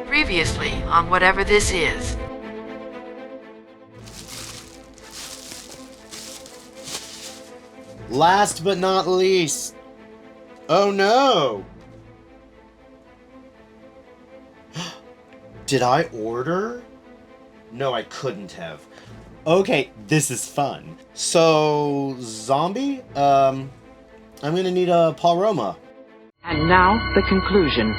Previously on whatever this is. Last but not least. Oh no! Did I order? No, I couldn't have. Okay, this is fun. So, zombie? I'm gonna need a Paul Roma. And now, the conclusion.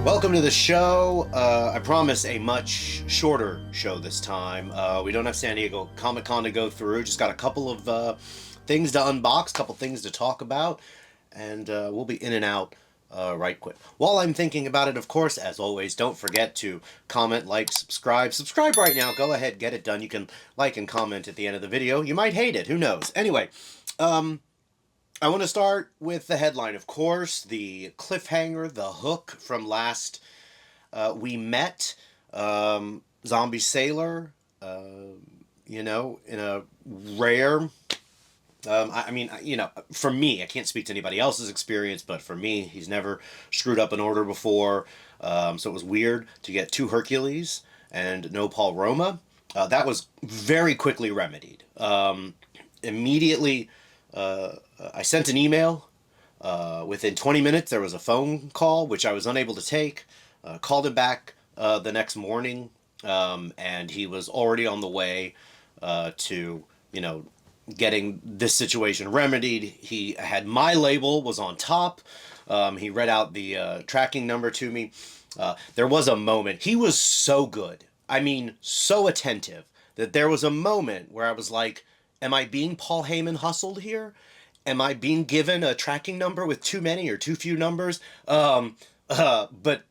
Welcome to the show. I promise a much shorter show this time. We don't have San Diego Comic-Con to go through. Just got a couple of things to unbox, a couple things to talk about, and we'll be in and out right quick. While I'm thinking about it, of course, as always, don't forget to comment, like, subscribe. Subscribe right now. Go ahead, get it done. You can like and comment at the end of the video. You might hate it. Who knows? Anyway, I want to start with the headline, of course, the cliffhanger, the hook from last we met. Zombie Sailor, you know, in a rare... I mean, you know, for me, I can't speak to anybody else's experience, but for me, he's never screwed up an order before. So it was weird to get 2 Hercules and no Paul Roma. That was very quickly remedied. Immediately, I sent an email. Within 20 minutes, there was a phone call, which I was unable to take. Called him back the next morning, and he was already on the way to, you know, getting this situation remedied. He had my label, was on top. He read out the tracking number to me. There was a moment. He was so good. I mean, so attentive that there was a moment where I was like, am I being Paul Heyman hustled here? Am I being given a tracking number with too many or too few numbers? But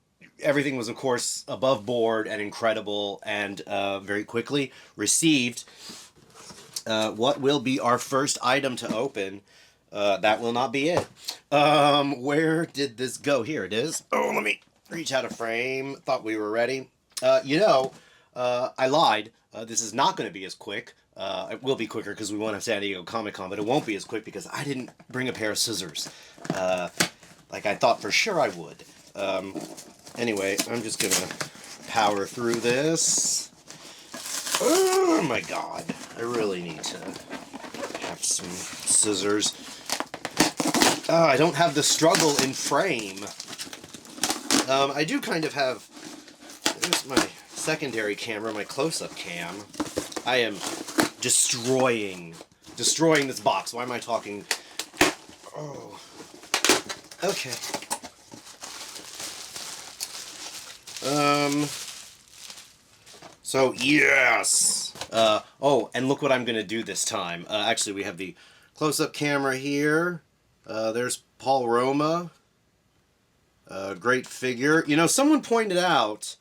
everything was, of course, above board and incredible, and very quickly received what will be our first item to open. That will not be it. Where did this go? Here it is. Oh, let me reach out a frame. Thought we were ready. You know, I lied. This is not going to be as quick. It will be quicker because we won't have San Diego Comic-Con, but it won't be as quick because I didn't bring a pair of scissors. Like I thought for sure I would. Anyway, I'm just going to power through this. Oh my god. I really need to have some scissors. I don't have the struggle in frame. I do kind of have... There's my secondary camera, my close-up cam. I am destroying this box. Why am I talking? Oh. Okay. So, yes! Oh, and look what I'm gonna do this time. Actually, we have the close-up camera here. There's Paul Roma. Great figure. You know, someone pointed out,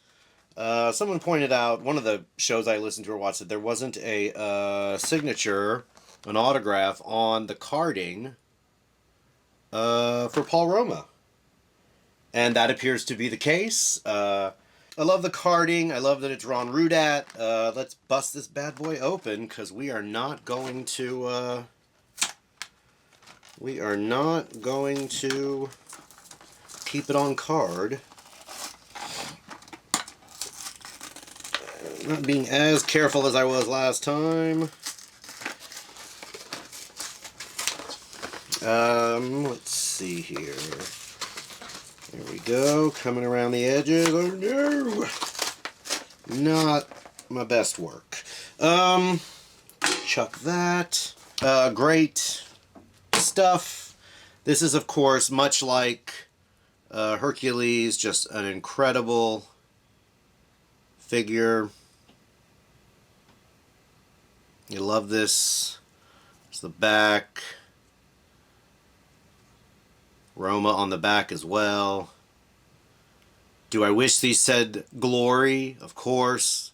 one of the shows I listened to or watched, that there wasn't a signature, an autograph on the carding for Paul Roma. And that appears to be the case. I love the carding. I love that it's Ron Rudat. Let's bust this bad boy open, because we are not going to... keep it on card. Not being as careful as I was last time. Let's see here. There we go. Coming around the edges. Oh no! Not my best work. Chuck that. Great stuff. This is, of course, much like Hercules, just an incredible figure. You love this. It's the back. Roma on the back as well. Do I wish these said glory? Of course.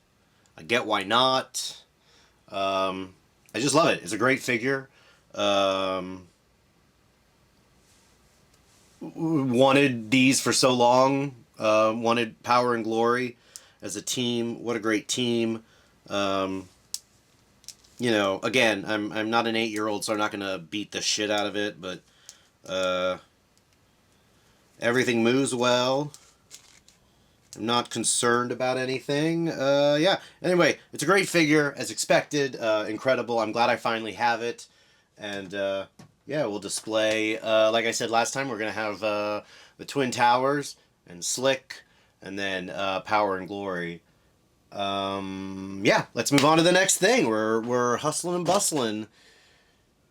I get why not. I just love it. It's a great figure. wanted these for so long. Wanted Power and Glory as a team. What a great team. You know, again, I'm not an 8-year-old, so I'm not gonna beat the shit out of it, but everything moves well. I'm not concerned about anything. Yeah. Anyway, it's a great figure, as expected. Incredible. I'm glad I finally have it. And yeah, we'll display. Like I said last time, we're gonna have the Twin Towers and Slick, and then Power and Glory. Yeah, let's move on to the next thing. We're hustling and bustling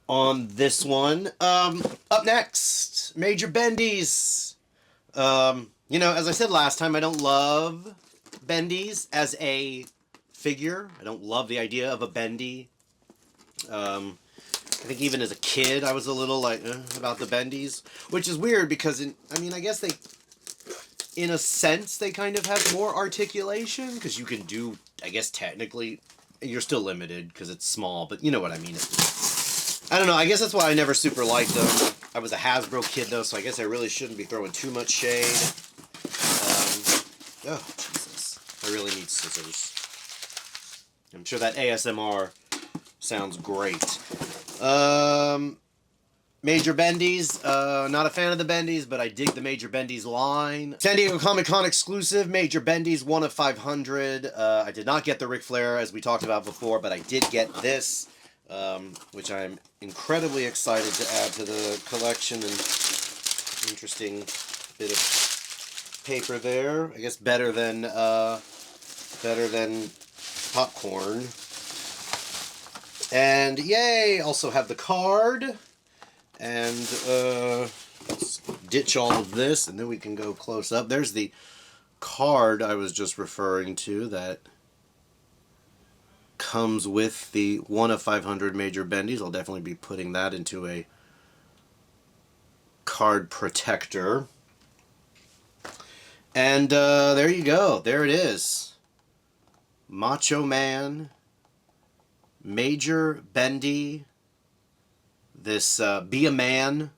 on this one. Up next, Major Bendy's. You know, as I said last time, I don't love Bendy's as a figure. I don't love the idea of a Bendy. I think even as a kid, I was a little like about the Bendy's, which is weird because I mean, I guess they, in a sense, they kind of have more articulation because you can do, I guess technically, you're still limited because it's small, but you know what I mean. I don't know. I guess that's why I never super liked them. I was a Hasbro kid though, so I guess I really shouldn't be throwing too much shade. Oh Jesus! I really need scissors. I'm sure that ASMR sounds great. Major Bendy's. Not a fan of the Bendy's, but I dig the Major Bendy's line. San Diego Comic-Con exclusive, Major Bendy's 1 of 500. I did not get the Ric Flair, as we talked about before, but I did get this, which I'm incredibly excited to add to the collection. And interesting bit of paper there. I guess better than popcorn. And yay! Also have the card. And let's ditch all of this, and then we can go close up. There's the card I was just referring to that comes with the 1 of 500 Major Bendy's. I'll definitely be putting that into a card protector. And there you go. There it is. Macho Man, Major Bendy. This Be a Man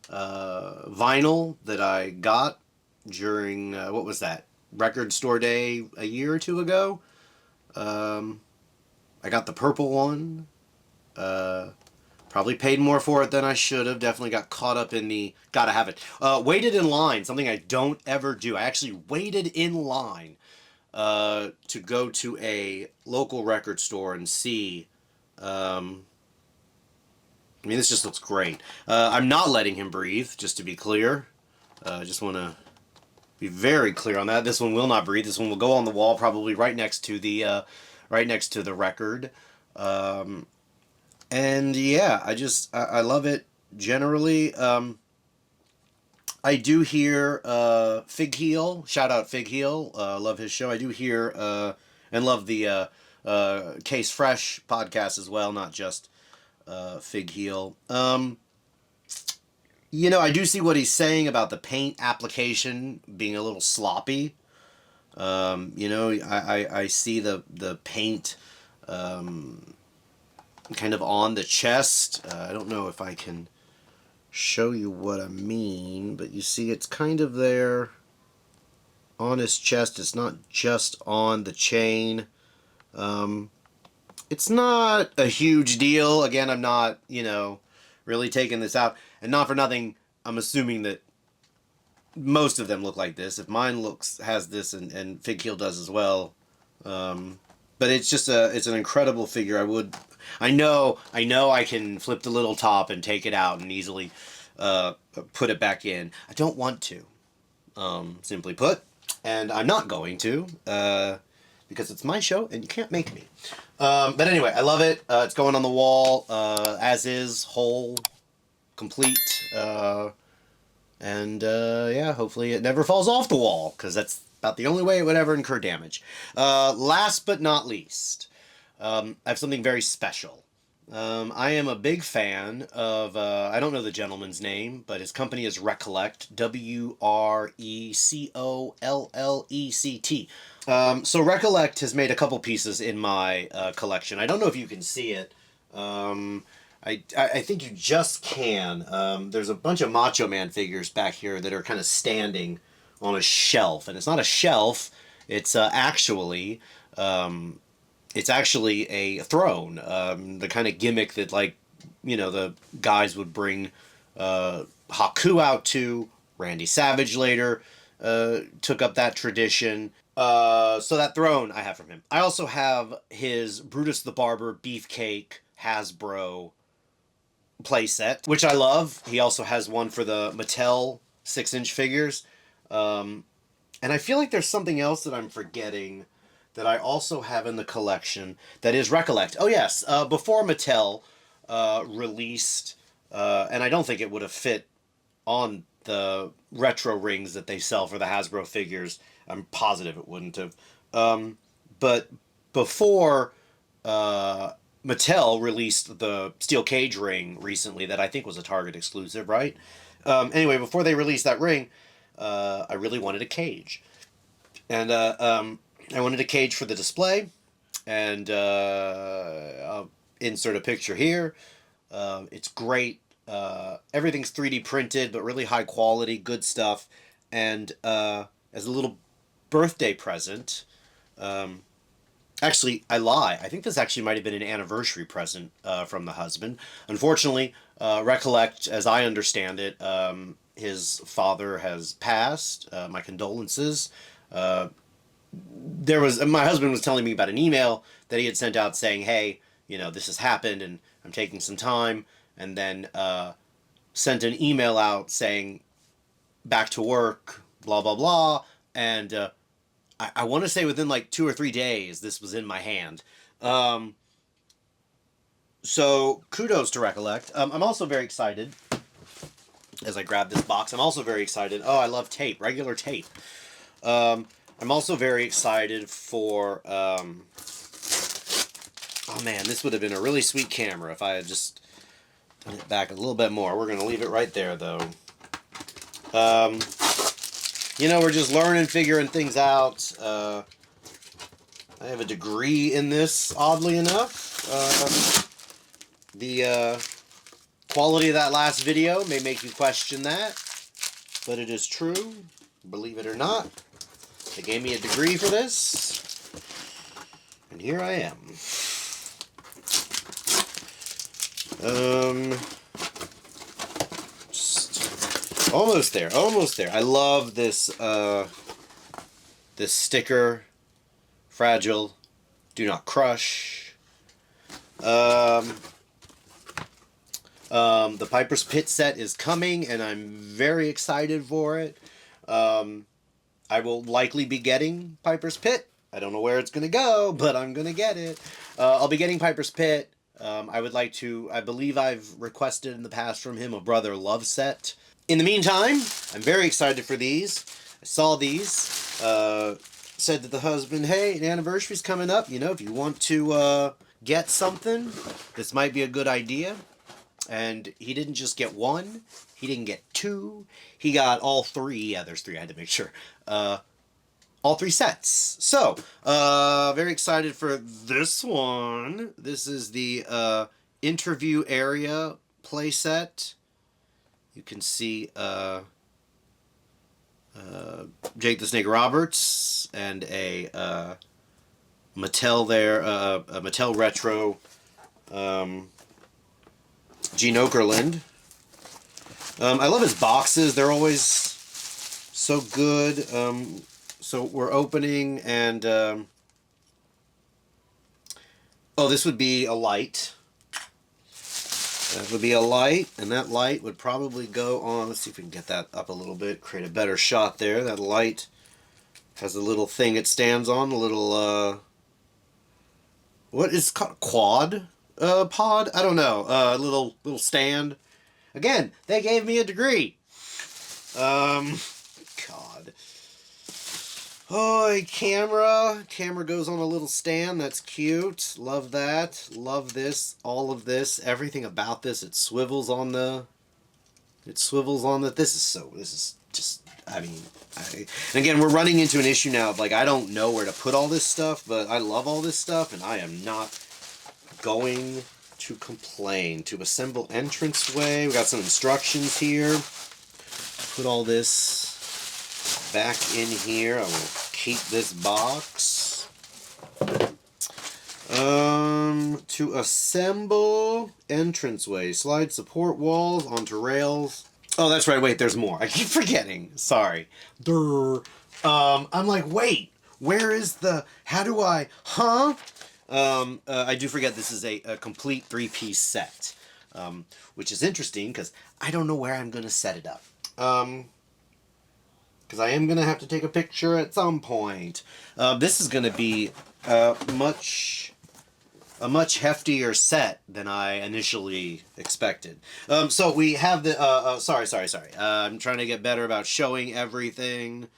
vinyl that I got during, what was that, Record Store Day a year or two ago. I got the purple one. Probably paid more for it than I should have. Definitely got caught up in the gotta have it. Waited in line, something I don't ever do. I actually waited in line to go to a local record store and see. I mean, this just looks great. I'm not letting him breathe, just to be clear. I just want to be very clear on that. This one will not breathe. This one will go on the wall, probably right next to the record. And yeah, I love it generally. I do hear Fig Heel. Shout out Fig Heel. Love his show. I do hear and love the Case Fresh podcast as well, not just Fig Heel. You know, I do see what he's saying about the paint application being a little sloppy. You know, I see the paint kind of on the chest. I don't know if I can show you what I mean, but you see it's kind of there on his chest. It's not just on the chain. It's not a huge deal. Again, I'm not, you know, really taking this out. And not for nothing, I'm assuming that most of them look like this. If mine has this and Fig Heel does as well. But it's just it's an incredible figure. I know I can flip the little top and take it out and easily put it back in. I don't want to, simply put. And I'm not going to, because it's my show and you can't make me. But anyway, I love it. It's going on the wall, as is, whole, complete. And yeah, hopefully it never falls off the wall, because that's about the only way it would ever incur damage. Last but not least, I have something very special. I am a big fan of, I don't know the gentleman's name, but his company is Recollect, W-R-E-C-O-L-L-E-C-T. So Recollect has made a couple pieces in my collection. I don't know if you can see it. I I think you just can. There's a bunch of Macho Man figures back here that are kind of standing on a shelf, and it's not a shelf. It's it's actually a throne. The kind of gimmick that, like, the guys would bring Haku out to. Randy Savage later took up that tradition. So that throne I have from him. I also have his Brutus the Barber Beefcake Hasbro playset, which I love. He also has one for the Mattel 6-inch figures. And I feel like there's something else that I'm forgetting that I also have in the collection that is Recollect. Oh, yes. Before Mattel released, and I don't think it would have fit on the retro rings that they sell for the Hasbro figures. I'm positive it wouldn't have. But before Mattel released the steel cage ring recently that I think was a Target exclusive, right? Anyway, before they released that ring, I really wanted a cage. And I wanted a cage for the display. And I'll insert a picture here. It's great. Everything's 3D printed, but really high quality, good stuff. And as a little birthday present, actually, I lie. I think this actually might have been an anniversary present from the husband. Unfortunately, Recollect, as I understand it, his father has passed. My condolences. My husband was telling me about an email that he had sent out saying, hey, this has happened and I'm taking some time. And then sent an email out saying, back to work, blah, blah, blah. And I want to say within like 2 or 3 days, this was in my hand. So kudos to Recollect. I'm also very excited, as I grab this box, I'm also very excited. Oh, I love tape, regular tape. I'm also very excited for... oh man, this would have been a really sweet camera if I had just... Turn it back a little bit more. We're going to leave it right there, though. We're just learning, figuring things out. I have a degree in this, oddly enough. The quality of that last video may make you question that, but it is true. Believe it or not. They gave me a degree for this, and here I am. Just almost there. I love this this sticker, fragile, do not crush. The Piper's Pit set is coming, and I'm very excited for it. I will likely be getting Piper's Pit. I don't know where it's going to go, but I'm going to get it. I'll be getting Piper's Pit. I would like to, I believe I've requested in the past from him a Brother Love set. In the meantime, I'm very excited for these. I saw these, said to the husband, hey, the anniversary's coming up. If you want to get something, this might be a good idea. And he didn't just get one, he didn't get two, he got all three. Yeah, there's three, I had to make sure. All three sets. So, very excited for this one. This is the interview area playset. You can see Jake the Snake Roberts and a Mattel there, a Mattel Retro Gene Okerlund. I love his boxes. They're always so good. So we're opening, and oh, this would be a light. That would be a light, and that light would probably go on. Let's see if we can get that up a little bit, create a better shot there. That light has a little thing it stands on, a little what is it called? Quad pod? I don't know. Little stand. Again, they gave me a degree. God. Oh, camera. Camera goes on a little stand. That's cute. Love that. Love this. All of this. Everything about this. It swivels on the... This is just... I mean... and again, we're running into an issue now of, like, I don't know where to put all this stuff, but I love all this stuff, and I am not going to complain. To assemble entranceway. We got some instructions here. Put all this back in here. I will keep this box. To assemble entranceway. Slide support walls onto rails. Oh, that's right. Wait, there's more. I keep forgetting. Sorry. I'm like, wait. Where is the... How do I... Huh? I do forget this is a complete 3-piece set. Which is interesting because I don't know where I'm going to set it up. Because I am going to have to take a picture at some point. This is going to be a much heftier set than I initially expected. So we have the... sorry. I'm trying to get better about showing everything.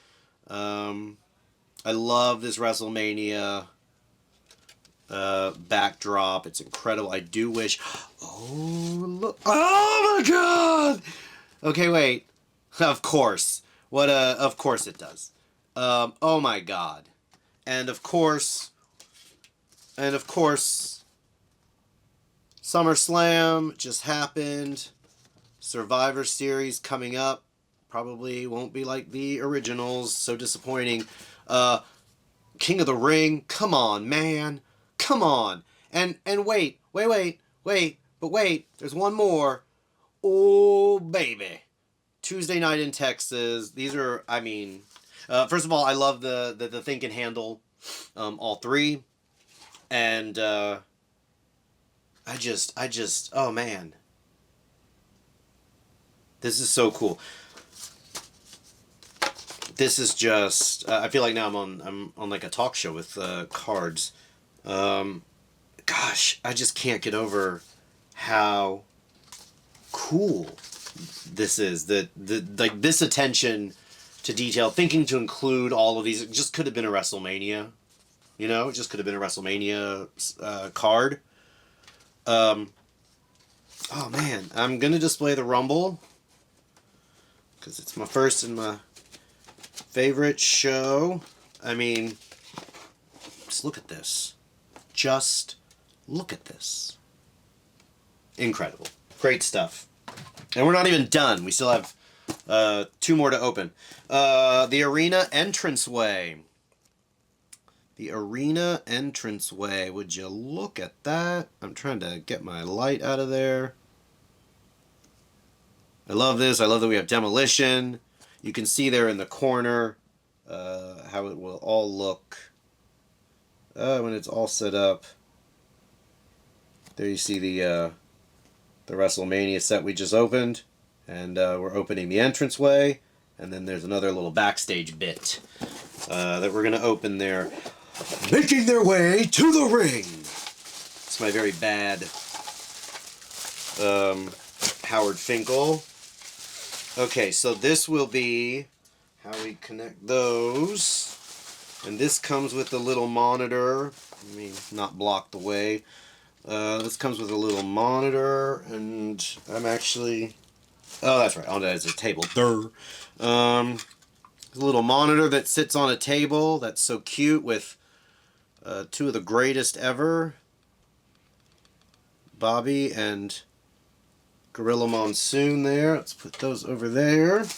I love this WrestleMania backdrop. It's incredible. I do wish... Oh, look. Oh, my God! Okay, wait. Of course. Of course it does. Oh, my God. And of course, SummerSlam just happened. Survivor Series coming up. Probably won't be like the originals. So disappointing. King of the Ring. Come on, man. Come on. And wait. But wait. There's one more. Oh, baby. Tuesday Night in Texas. These are, I mean... first of all, I love the thing can handle all three. And I just, oh man. This is so cool. This is just, I feel like now I'm on like a talk show with cards. Gosh, I just can't get over how cool this is. Like this attention to detail, thinking to include all of these. It just could have been a WrestleMania. You know, it just could have been a WrestleMania card. Oh man, I'm gonna display the Rumble because it's my first and my favorite show. I mean, just look at this. Just look at this. Incredible. Great stuff. And we're not even done. We still have 2 more to open. The arena entranceway. The arena entranceway. Would you look at that? I'm trying to get my light out of there. I love this. I love that we have demolition. You can see there in the corner how it will all look when it's all set up. There you see the WrestleMania set we just opened. And we're opening the entranceway. And then there's another little backstage bit that we're going to open there. Making their way to the ring. It's my very bad Howard Finkel. Okay, so this will be how we connect those. And this comes with a little monitor. Let me not block the way. This comes with a little monitor, and I'm actually... Oh, that's right. On it as a table. A little monitor that sits on a table. That's so cute with 2 of the greatest ever. Bobby and Gorilla Monsoon there. Let's put those over there. And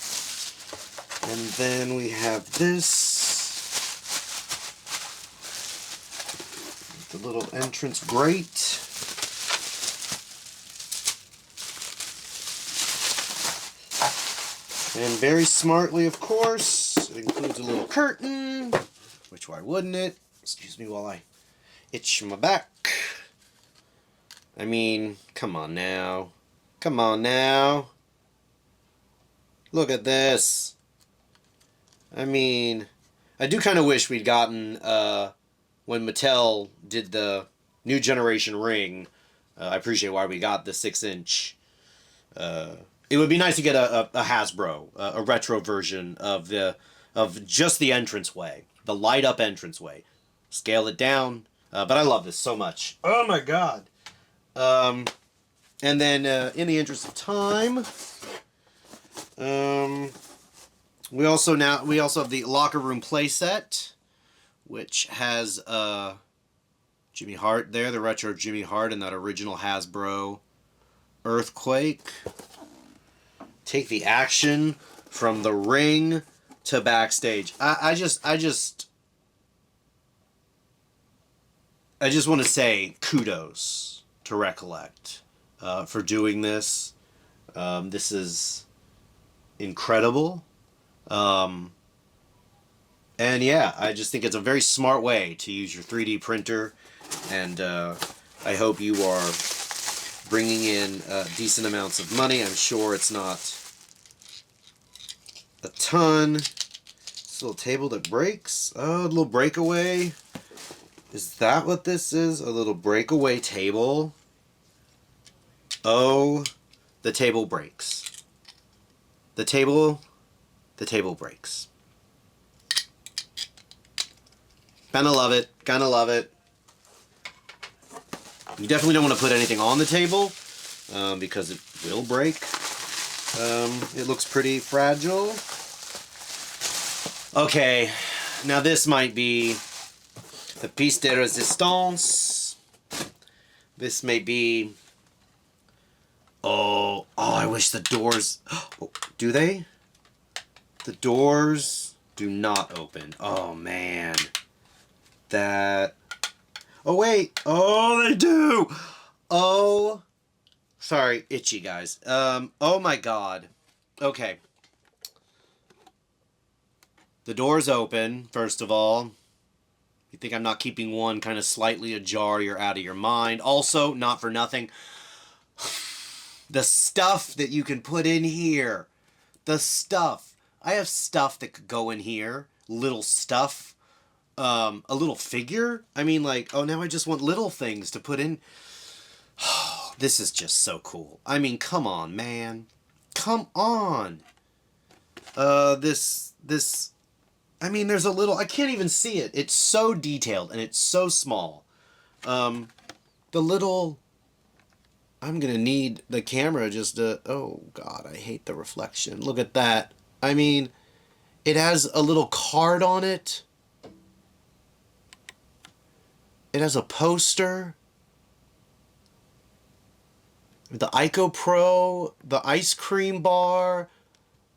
then we have this. The little entrance grate. And very smartly, of course, it includes a little curtain. Which, why wouldn't it? Excuse me while I itch my back. I mean, come on now. Come on now. Look at this. I mean, I do kind of wish we'd gotten, when Mattel did the new generation ring, I appreciate why we got the 6-inch. It would be nice to get a Hasbro, a retro version of just the entranceway, the light up entranceway. Scale it down, but I love this so much. Oh my God! And then in the interest of time, we also have the locker room playset, which has Jimmy Hart there, the retro Jimmy Hart and that original Hasbro Earthquake. Take the action from the ring to backstage. I just want to say kudos to Recollect for doing this. This is incredible. And yeah, I just think it's a very smart way to use your 3D printer. And I hope you are bringing in decent amounts of money. I'm sure it's not a ton. This little table that breaks. Oh, a little breakaway. Is that what this is? A little breakaway table. Oh, the table breaks. The table breaks. Kinda love it. Kinda love it. You definitely don't want to put anything on the table because it will break. It looks pretty fragile. Okay, now this might be the piece de resistance. This may be... Oh, I wish the doors... Oh, do they? The doors do not open. Oh, man. That... Oh, wait. Oh, they do. Oh. Sorry, itchy, guys. Oh, my God. Okay. The door's open, first of all. You think I'm not keeping one kind of slightly ajar, you're out of your mind. Also, not for nothing, the stuff that you can put in here. The stuff. I have stuff that could go in here. Little stuff. A little figure. I mean, like, oh, now I just want little things to put in. This is just so cool. I mean, come on, man. Come on. This... I mean, there's a little... I can't even see it. It's so detailed, and it's so small. The little... I'm gonna need the camera just to... Oh, God, I hate the reflection. Look at that. I mean, it has a little card on it. It has a poster. The Ico Pro, the ice cream bar...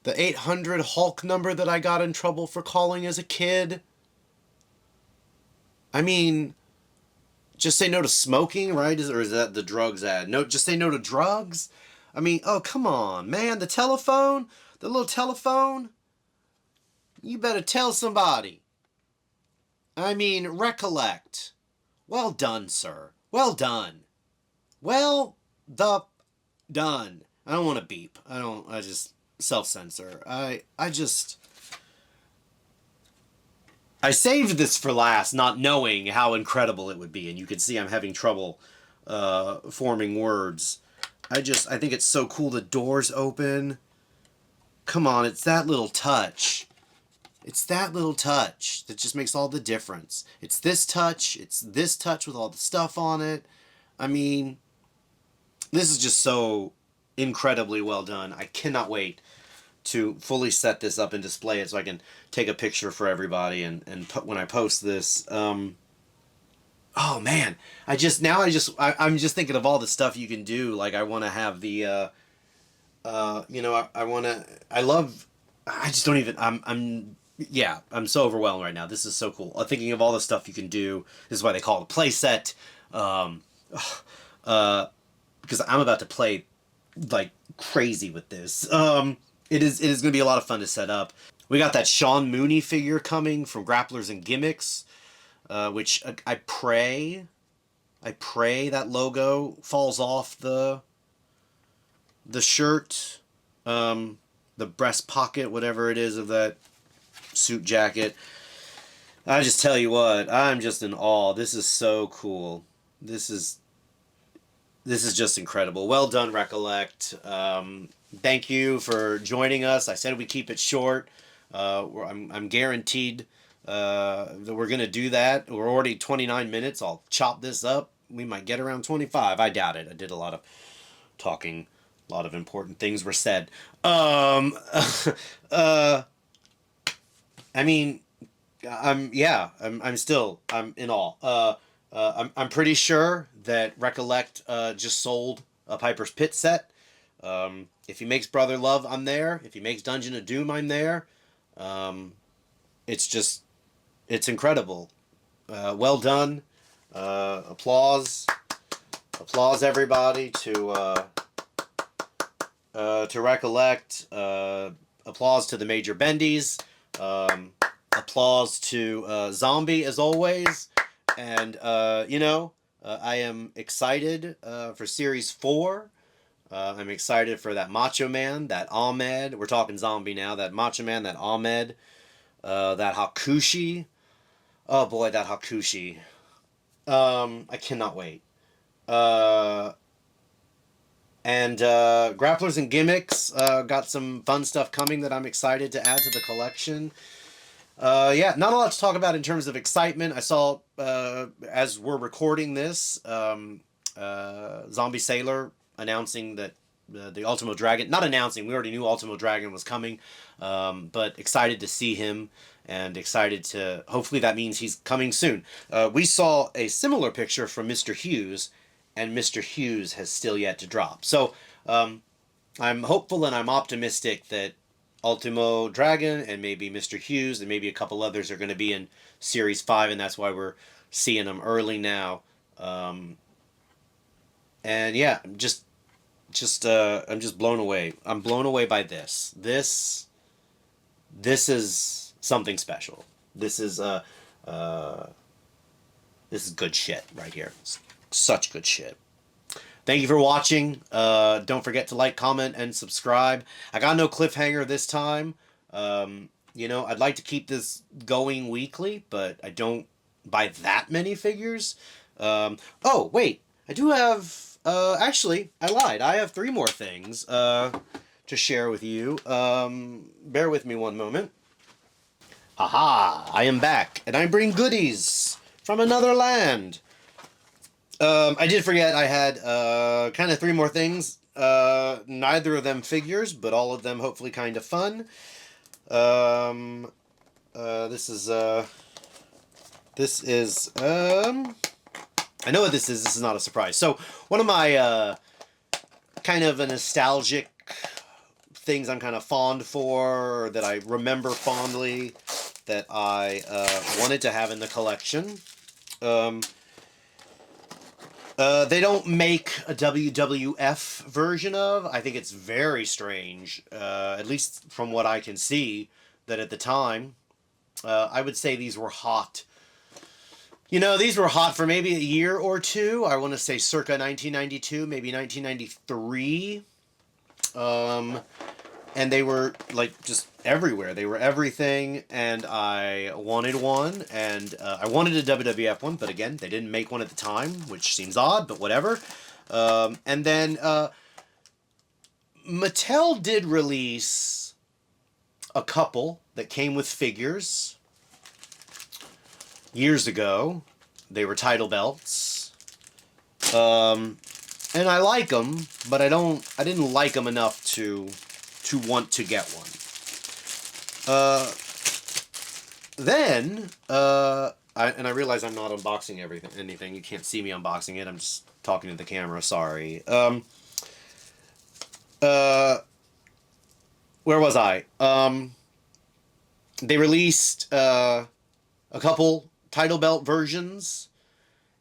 The 800 Hulk number that I got in trouble for calling as a kid. I mean, just say no to smoking, right? Or is that the drugs ad? No, just say no to drugs? I mean, oh, come on, man. The telephone? The little telephone? You better tell somebody. I mean, Recollect. Well done, sir. Well done. Well done. I don't want to beep. I just... self-censor. I saved this for last, not knowing how incredible it would be, and you can see I'm having trouble forming words. I think it's so cool. The doors open. Come on, it's that little touch. It's that little touch that just makes all the difference. It's this touch with all the stuff on it. I mean, this is just so incredibly well done. I cannot wait to fully set this up and display it so I can take a picture for everybody and when I post this. Oh man, I'm just thinking of all the stuff you can do. Like I want to have the I'm so overwhelmed right now. This is so cool. I'm thinking of all the stuff you can do. This is why they call it a playset. Because I'm about to play like crazy with this. It is going to be a lot of fun to set up. We got that Sean Mooney figure coming from Grapplers and Gimmicks, which I pray that logo falls off the shirt, the breast pocket, whatever it is of that suit jacket. I just tell you what, I'm just in awe. This is so cool. This is just incredible. Well done, Recollect. Thank you for joining us. I said we keep it short. I'm guaranteed that we're going to do that. We're already 29 minutes. I'll chop this up. We might get around 25. I doubt it. I did a lot of talking. A lot of important things were said. I mean, I'm in awe. I'm pretty sure that Recollect just sold a Piper's Pit set. If he makes Brother Love, I'm there. If he makes Dungeon of Doom, I'm there. It's incredible. Well done. Applause. Applause, everybody, to Recollect. Applause to the Major Bendies. Applause to Zombie, as always. And, I am excited for Series 4. I'm excited for that Macho Man, that Ahmed. We're talking Zombie now. That Macho Man, that Ahmed, that Hakushi. Oh, boy, that Hakushi. I cannot wait. And Grapplers and Gimmicks got some fun stuff coming that I'm excited to add to the collection. Not a lot to talk about in terms of excitement. I saw, as we're recording this, Zombie Sailor announcing that the Ultimo Dragon, not announcing, we already knew Ultimo Dragon was coming, but excited to see him and excited to, hopefully that means he's coming soon. We saw a similar picture from Mr. Hughes, and Mr. Hughes has still yet to drop. So I'm hopeful and I'm optimistic that Ultimo Dragon and maybe Mr. Hughes and maybe a couple others are going to be in Series 5, and that's why we're seeing them early now. I'm just blown away. I'm blown away by this. This is something special. This is good shit right here. It's such good shit. Thank you for watching. Don't forget to like, comment, and subscribe. I got no cliffhanger this time. I'd like to keep this going weekly, but I don't buy that many figures. Oh, wait. I do have... actually, I lied. I have 3 more things to share with you. Bear with me one moment. Aha! I am back, and I bring goodies from another land. I did forget I had kind of 3 more things. Neither of them figures, but all of them hopefully kind of fun. This is I know what this is. This is not a surprise. So one of my kind of a nostalgic things I'm kind of fond for, or that I remember fondly, that I wanted to have in the collection. They don't make a WWF version of. I think it's very strange, at least from what I can see, that at the time, I would say these were hot. These were hot for maybe a year or two. I want to say circa 1992, maybe 1993. And they were, like, just everywhere. They were everything, and I wanted one, and I wanted a WWF one, but again, they didn't make one at the time, which seems odd, but whatever. And then Mattel did release a couple that came with figures years ago. They were title belts. And I like them, but I didn't like them enough to want to get one. I realize I'm not unboxing anything. You can't see me unboxing it. I'm just talking to the camera. Sorry. Where was I? They released a couple title belt versions,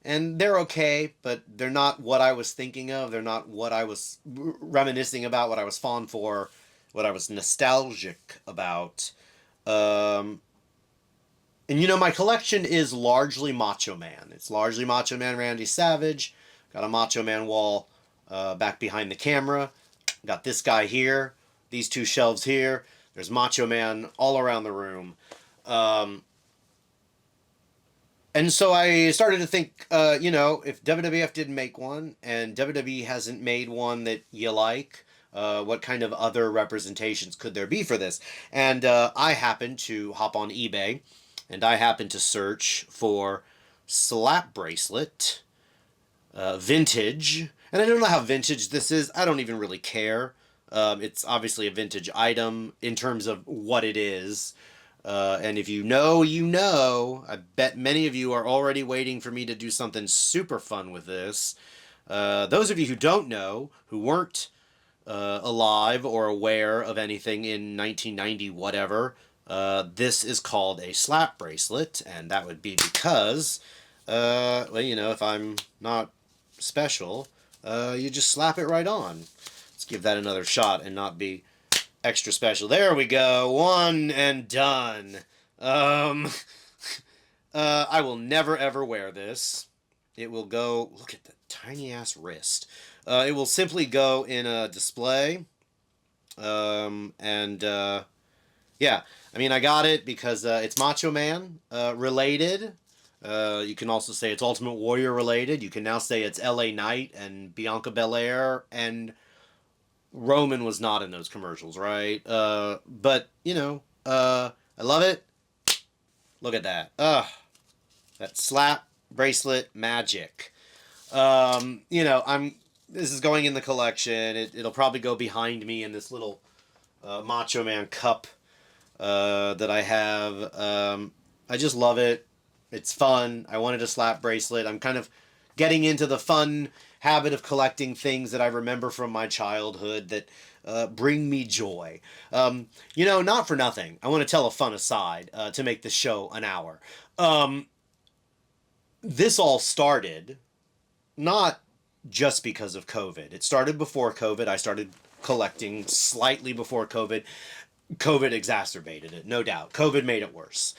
and they're okay, but they're not what I was thinking of. They're not what I was reminiscing about, what I was fond for, what I was nostalgic about. And my collection is largely Macho Man. It's largely Macho Man Randy Savage. Got a Macho Man wall back behind the camera. Got this guy here. These 2 shelves here. There's Macho Man all around the room. And so I started to think, if WWF didn't make one, and WWE hasn't made one that you like, what kind of other representations could there be for this? And I happened to hop on eBay, and I happened to search for slap bracelet, vintage. And I don't know how vintage this is. I don't even really care. It's obviously a vintage item in terms of what it is. And if you know, you know. I bet many of you are already waiting for me to do something super fun with this. Those of you who don't know, who weren't alive or aware of anything in 1990 whatever, this is called a slap bracelet, and that would be because, well, you know, if I'm not special, you just slap it right on. Let's give that another shot and not be extra special. There we go. One and done. I will never ever wear this. It will go, look at the tiny ass wrist. It will simply go in a display. Yeah, I mean, I got it because it's Macho Man related. You can also say it's Ultimate Warrior related. You can now say it's LA Knight and Bianca Belair, and Roman was not in those commercials, right? But, you know, I love it. Look at that. That slap bracelet magic. You know, this is going in the collection. It'll probably go behind me in this little Macho Man cup that I have. I just love it. It's fun. I wanted a slap bracelet. I'm kind of getting into the fun habit of collecting things that I remember from my childhood that bring me joy. You know, not for nothing. I want to tell a fun aside to make the show an hour. This all started not just because of COVID. It started before COVID. I started collecting slightly before COVID. COVID exacerbated it, no doubt. COVID made it worse.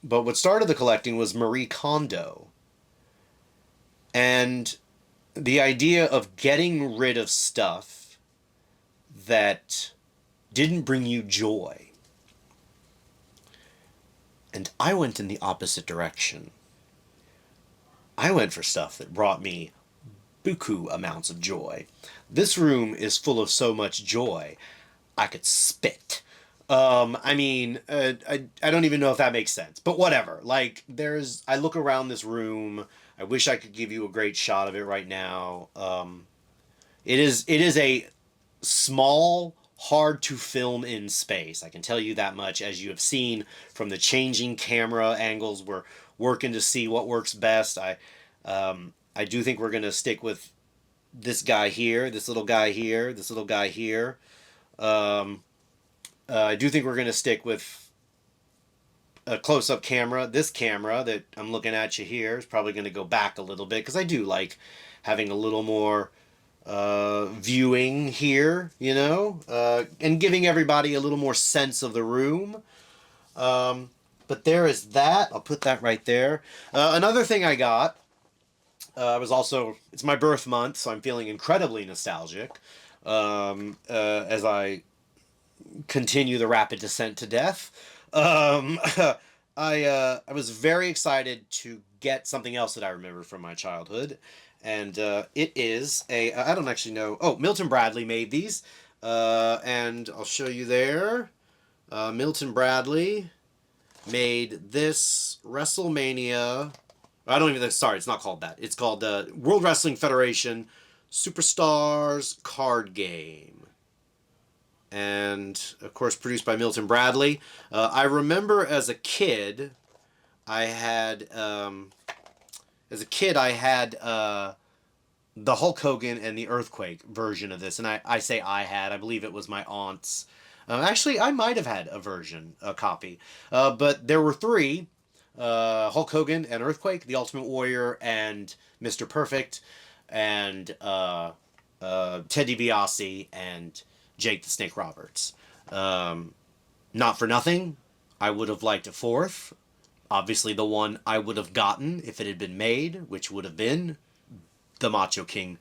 But what started the collecting was Marie Kondo. And the idea of getting rid of stuff that didn't bring you joy. And I went in the opposite direction. I went for stuff that brought me buku amounts of joy. This room is full of so much joy, I could spit. I mean, I don't even know if that makes sense, but whatever. Like, I look around this room. I wish I could give you a great shot of it right now. It is a small, hard to film in space. I can tell you that much, as you have seen from the changing camera angles. We're working to see what works best. I do think we're going to stick with this guy here, this little guy here, this little guy here. I do think we're going to stick with a close-up camera. This camera that I'm looking at you here is probably going to go back a little bit because I do like having a little more viewing here, you know, and giving everybody a little more sense of the room. But there is that. I'll put that right there. Another thing I got it's my birth month, so I'm feeling incredibly nostalgic as I continue the rapid descent to death. I was very excited to get something else that I remember from my childhood, and it is I don't actually know. Oh, Milton Bradley made these, and I'll show you there. Milton Bradley made this WrestleMania. Sorry, it's not called that. It's called the World Wrestling Federation Superstars card game. And, of course, produced by Milton Bradley. I remember as a kid, I had the Hulk Hogan and the Earthquake version of this. And I believe it was my aunt's. Actually, I might have had a copy. But there were three. Hulk Hogan and Earthquake, the Ultimate Warrior and Mr. Perfect, and Ted DiBiase and Jake the Snake Roberts. Not for nothing, I would have liked a fourth. Obviously the one I would have gotten if it had been made, which would have been the Macho King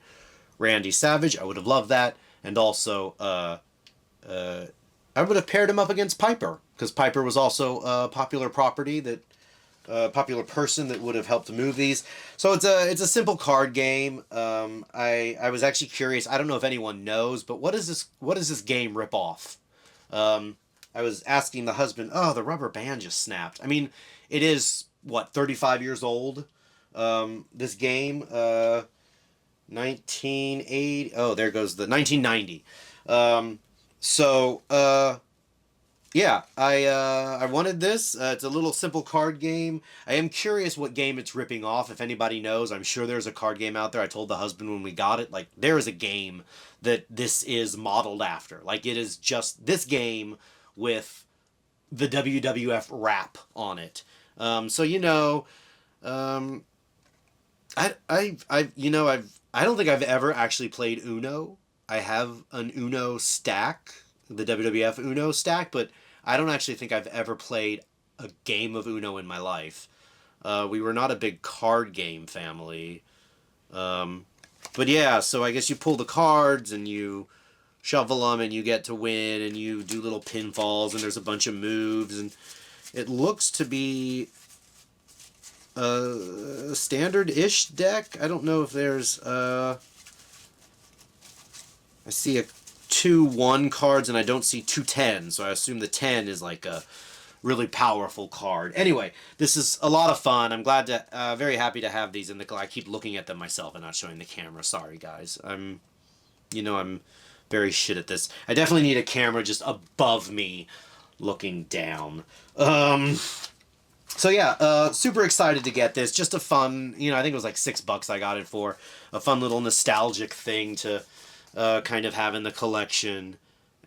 Randy Savage. I would have loved that. And also, I would have paired him up against Piper, because Piper was also a popular property that popular person that would have helped move these. So it's a simple card game. I was actually curious. I don't know if anyone knows, but what does this game rip off? I was asking the husband. Oh, the rubber band just snapped. I mean, it is what, 35 years old. This game, 1980. Oh, there goes the 1990. Yeah, I wanted this. It's a little simple card game. I am curious what game it's ripping off. If anybody knows, I'm sure there's a card game out there. I told the husband when we got it, like there is a game that this is modeled after. Like it is just this game with the WWF wrap on it. So um, I don't think I've ever actually played Uno. I have an Uno stack, the WWF Uno stack, but I don't actually think I've ever played a game of Uno in my life. We were not a big card game family. But yeah, so I guess you pull the cards and you shuffle them and you get to win and you do little pinfalls and there's a bunch of moves and it looks to be a standard-ish deck. I don't know if there's I see 2 1 cards and I don't see 2 10, so I assume the 10 is like a really powerful card. Anyway, this is a lot of fun. I'm glad to, very happy to have these in the. I keep looking at them myself and not showing the camera. Sorry, guys. I'm very shit at this. I definitely need a camera just above me, looking down. So yeah, super excited to get this. Just a fun, I think it was like $6 I got it for. A fun little nostalgic thing to kind of have in the collection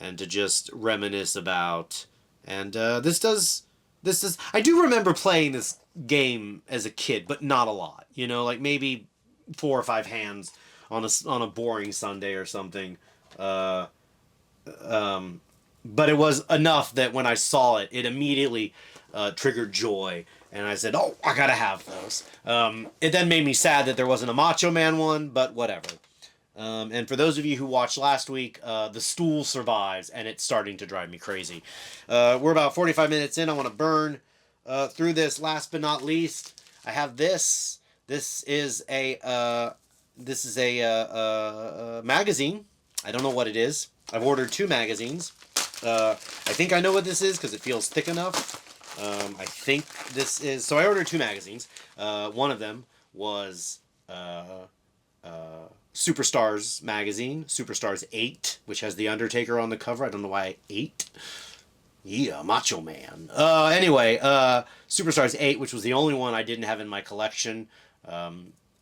and to just reminisce about. And this I do remember playing this game as a kid, but not a lot. Like maybe 4 or 5 hands on a boring Sunday or something. But it was enough that when I saw it, it immediately triggered joy, and I said, "Oh, I gotta have those." It then made me sad that there wasn't a Macho Man one, but whatever. And for those of you who watched last week, the stool survives, and it's starting to drive me crazy. We're about 45 minutes in. I want to burn through this. Last but not least, I have this. This is a magazine. I don't know what it is. I've ordered 2 magazines. I think I know what this is because it feels thick enough. I think this is... So I ordered 2 magazines. One of them was Superstars magazine, Superstars 8, which has The Undertaker on the cover. I don't know why 8. Yeah, Macho Man. Anyway, Superstars 8, which was the only one I didn't have in my collection.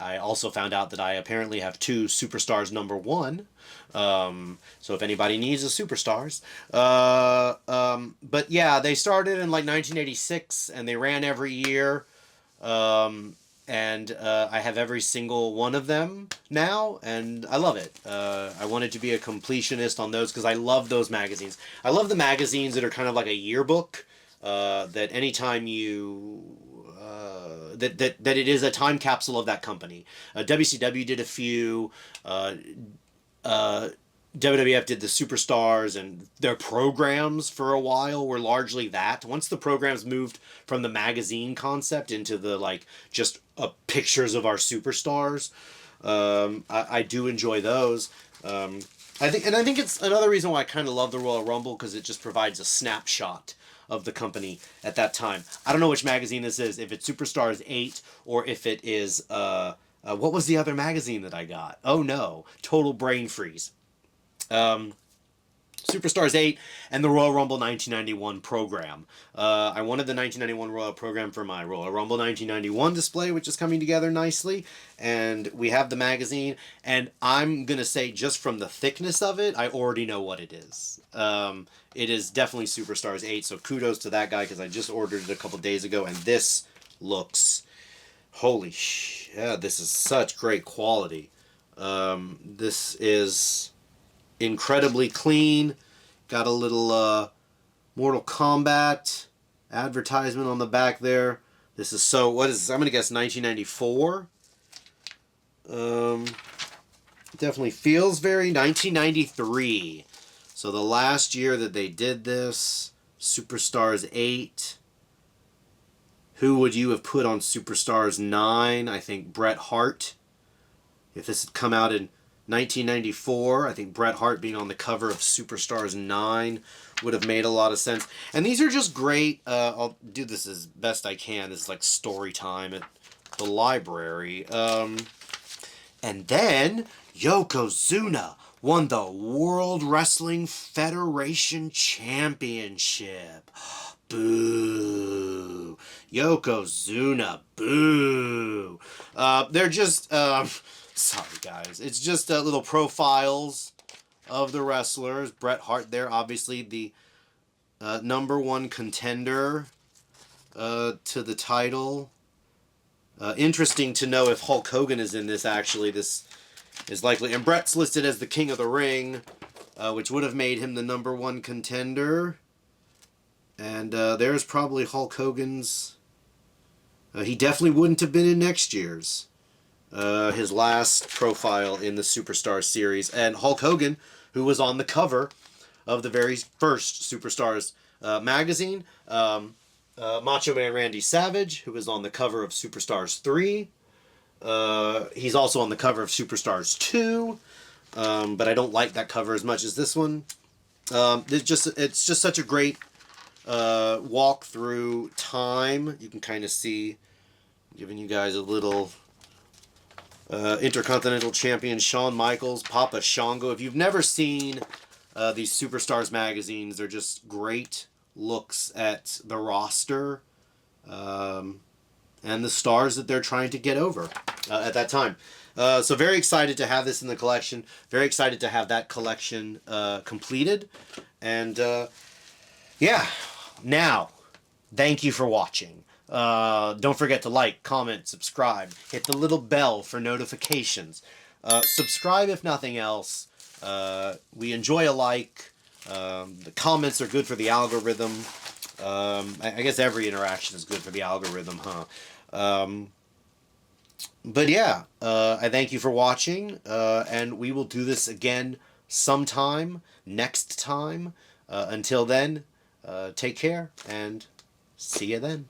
I also found out that I apparently have 2 Superstars number 1. So if anybody needs a Superstars. But yeah, they started in like 1986 and they ran every year. And I have every single one of them now, and I love it. I wanted to be a completionist on those because I love those magazines. I love the magazines that are kind of like a yearbook, that anytime you... that it is a time capsule of that company. WCW did a few. WWF did the Superstars, and their programs for a while were largely that. Once the programs moved from the magazine concept into the just pictures of our superstars, I do enjoy those. I think it's another reason why I kind of love the Royal Rumble, because it just provides a snapshot of the company at that time. I don't know which magazine this is, if it's Superstars 8 or if it is what was the other magazine that I got? Oh no, total brain freeze. Superstars 8 and the Royal Rumble 1991 program. I wanted the 1991 Royal program for my Royal Rumble 1991 display, which is coming together nicely, and we have the magazine, and I'm gonna say, just from the thickness of it, I already know what it is. It is definitely Superstars 8, so kudos to that guy, because I just ordered it a couple days ago, and this looks... Holy sh... Yeah, this is such great quality. This is... incredibly clean. Got a little Mortal Kombat advertisement on the back there. This is what is this? I'm gonna guess 1994. Definitely feels very 1993. So the last year that they did this, Superstars 8. Who would you have put on Superstars 9? I think Bret Hart. If this had come out in 1994, I think Bret Hart being on the cover of Superstars 9 would have made a lot of sense. And these are just great. I'll do this as best I can. This is like story time at the library. And then Yokozuna. won the World Wrestling Federation Championship. Boo. Yokozuna, boo. They're just, sorry guys, it's just little profiles of the wrestlers. Bret Hart there, obviously the #1 contender to the title. Interesting to know if Hulk Hogan is in this, actually. This is likely. And Bret's listed as the King of the Ring, which would have made him the #1 contender. And there's probably Hulk Hogan's... he definitely wouldn't have been in next year's. His last profile in the Superstar series. And Hulk Hogan, who was on the cover of the very first Superstars magazine. Macho Man Randy Savage, who was on the cover of Superstars 3. He's also on the cover of Superstars 2. But I don't like that cover as much as this one. It's just such a great walk through time. You can kind of see, giving you guys a little Intercontinental Champion Shawn Michaels, Papa Shango. If you've never seen these Superstars magazines, they're just great looks at the roster and the stars that they're trying to get over at that time. So very excited to have this in the collection. Very excited to have that collection completed. And yeah, now, thank you for watching. Don't forget to like, comment, subscribe. Hit the little bell for notifications. Subscribe if nothing else. We enjoy a like. The comments are good for the algorithm. I guess every interaction is good for the algorithm, huh? But yeah, I thank you for watching, and we will do this again sometime next time. Until then, take care, and see you then.